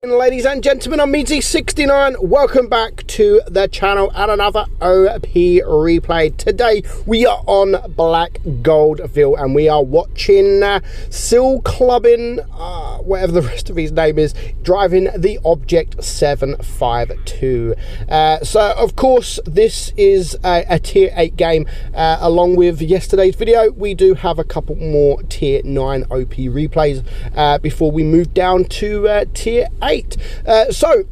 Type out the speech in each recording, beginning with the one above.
Ladies and gentlemen, I'm meadsy69. Welcome back to the channel and another OP replay. Today we are on Black Goldville and we are watching Seal Clubbing, whatever the rest of his name is, driving the Object 752. So of course this is a tier 8 game. Along with yesterday's video, we do have a couple more tier 9 OP replays before we move down to tier 8. So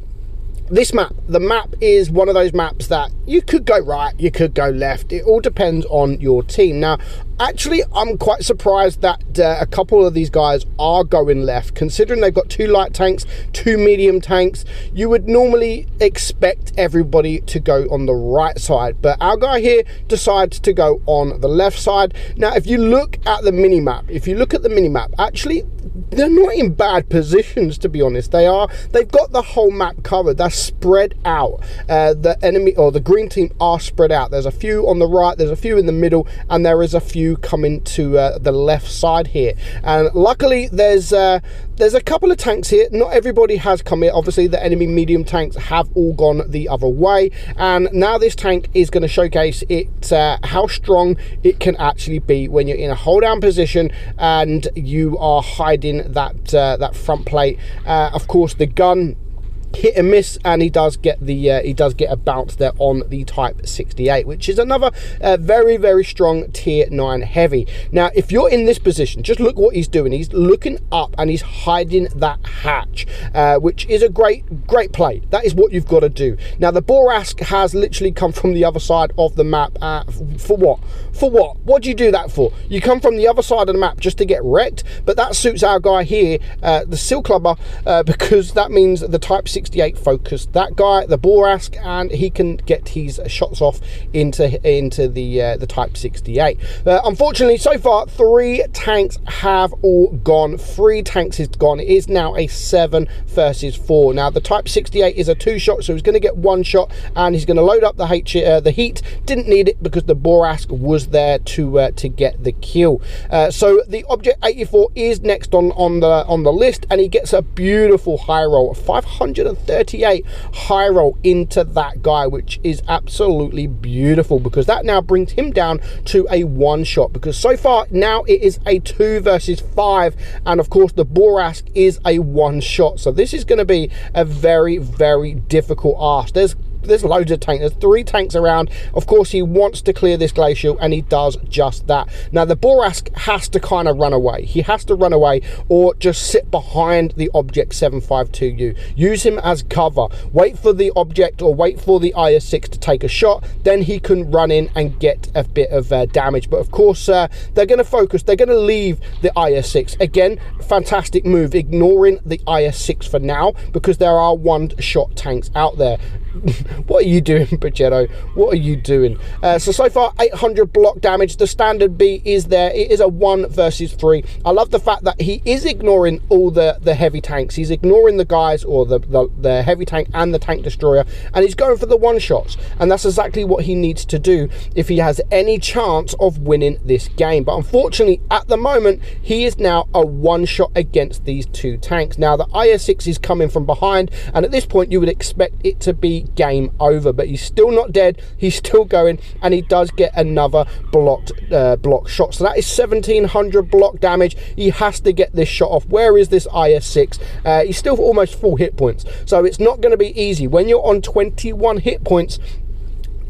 this map, the map is one of those maps that you could go right, you could go left. It all depends on your team. Now, actually, I'm quite surprised that a couple of these guys are going left, considering they've got 2 light tanks, 2 medium tanks. You would normally expect everybody to go on the right side, but our guy here decides to go on the left side. Now, if you look at the mini-map, actually, they're not in bad positions, to be honest. They've got the whole map covered. They're spread out. The enemy or the green team are spread out. There's a few on the right, there's a few in the middle, and there is a few coming to the left side here. And luckily there's a couple of tanks here. Not everybody has come here. Obviously the enemy medium tanks have all gone the other way, and now this tank is going to showcase how strong it can actually be when you're in a hold down position and you are hiding that front plate. Of course the gun hit and miss, and he does get a bounce there on the Type 68, which is another very, very strong tier 9 heavy. Now if you're in this position, just look what he's doing. He's looking up and he's hiding that hatch, which is a great play. That is what you've got to do. Now the Borask has literally come from the other side of the map. For what do you do that for? You come from the other side of the map just to get wrecked? But that suits our guy here, the Seal Clubber, because that means the Type 68 focused that guy, the Borask, and he can get his shots off into the Type 68. Unfortunately, so far 3 tanks have all gone. 3 tanks is gone. It is now a 7 versus 4. Now the Type 68 is a 2-shot, so he's going to get 1 shot, and he's going to load up the heat. Didn't need it because the Borask was there to get the kill. So the Object 84 is next on the list, and he gets a beautiful high roll, 538 high roll into that guy, which is absolutely beautiful, because that now brings him down to a 1-shot, because so far now it is a 2 versus 5, and of course the Borask is a 1-shot. So this is going to be a very, very difficult ask. There's loads of tanks. There's 3 tanks around. Of course, he wants to clear this glacial, and he does just that. Now, the Borask has to kind of run away. He has to run away or just sit behind the Object 752U. Use him as cover. Wait for the Object or wait for the IS-6 to take a shot. Then he can run in and get a bit of damage. But, of course, they're going to focus. They're going to leave the IS-6. Again, fantastic move, ignoring the IS-6 for now, because there are 1-shot tanks out there. What are you doing, Pachetto? What are you doing? So far 800 block damage. The standard B is there. It is a 1 versus 3. I love the fact that he is ignoring all the heavy tanks. He's ignoring the guys, or the heavy tank and the tank destroyer, and he's going for the 1-shots, and that's exactly what he needs to do if he has any chance of winning this game. But unfortunately at the moment he is now a 1-shot against these 2 tanks. Now the IS-6 is coming from behind, and at this point you would expect it to be game over, but he's still not dead. He's still going, and he does get another block shot. So that is 1700 block damage. He has to get this shot off. Where is this IS-6? He's still almost full hit points, so it's not going to be easy when you're on 21 hit points.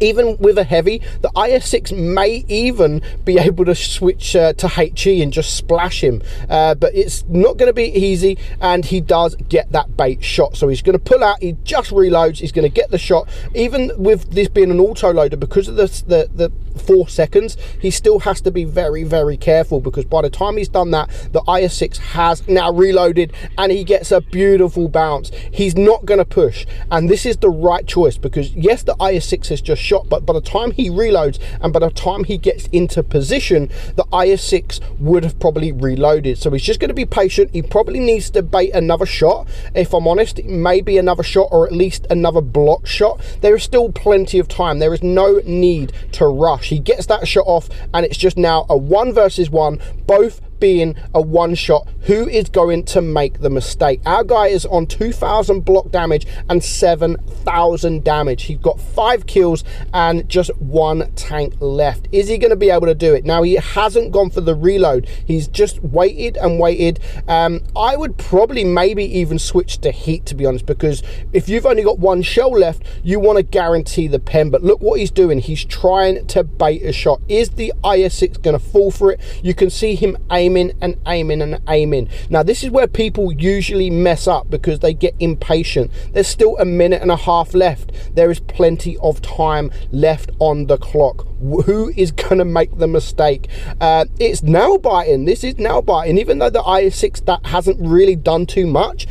Even with a heavy, the IS-6 may even be able to switch to HE and just splash him, but it's not going to be easy, and he does get that bait shot. So he's going to pull out, he just reloads, he's going to get the shot. Even with this being an auto loader, because of the 4 seconds, he still has to be very, very careful, because by the time he's done that, the IS-6 has now reloaded, and he gets a beautiful bounce. He's not going to push, and this is the right choice, because yes, the IS-6 has just shot, but by the time he reloads and by the time he gets into position, the IS-6 would have probably reloaded. So he's just going to be patient. He probably needs to bait another shot. If I'm honest, maybe another shot, or at least another block shot. There is still plenty of time. There is no need to rush. He gets that shot off, and it's just now a 1 versus 1. Both being a one shot, who is going to make the mistake? Our guy is on 2,000 block damage and 7,000 damage. He's got 5 kills and just 1 tank left. Is he going to be able to do it? Now, he hasn't gone for the reload. He's just waited and waited. I would probably maybe even switch to heat, to be honest, because if you've only got 1 shell left, you want to guarantee the pen. But look what he's doing. He's trying to bait a shot. Is the IS-6 going to fall for it? You can see him aiming and aiming and aiming. Now, this is where people usually mess up because they get impatient. There's still a minute and a half left. There is plenty of time left on the clock. Who is going to make the mistake? It's nail biting. This is nail biting, even though the IS-6 that hasn't really done too much.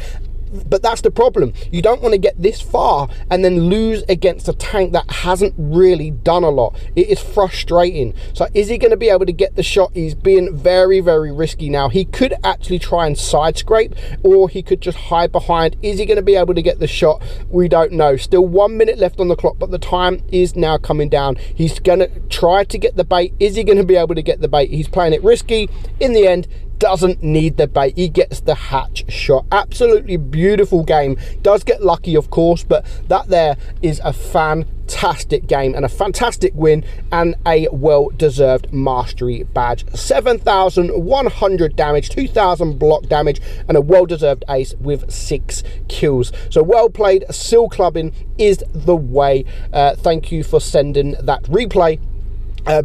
But that's the problem. You don't want to get this far and then lose against a tank that hasn't really done a lot. It is frustrating. So is he going to be able to get the shot? He's being very, very risky now. He could actually try and side scrape, or he could just hide behind. Is he going to be able to get the shot? We don't know. Still 1 minute left on the clock, but the time is now coming down. He's going to try to get the bait. Is he going to be able to get the bait? He's playing it risky. In the end, doesn't need the bait. He gets the hatch shot. Absolutely beautiful game. Does get lucky, of course, but that there is a fantastic game and a fantastic win and a well-deserved mastery badge. 7,100 damage, 2,000 block damage, and a well-deserved ace with 6 kills. So well played. Seal clubbing is the way. Thank you for sending that replay.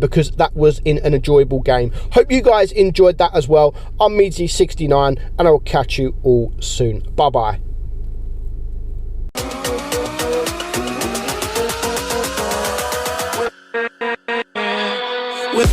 Because that was in an enjoyable game. Hope you guys enjoyed that as well. I'm meadsy69 and I will catch you all soon. Bye bye. With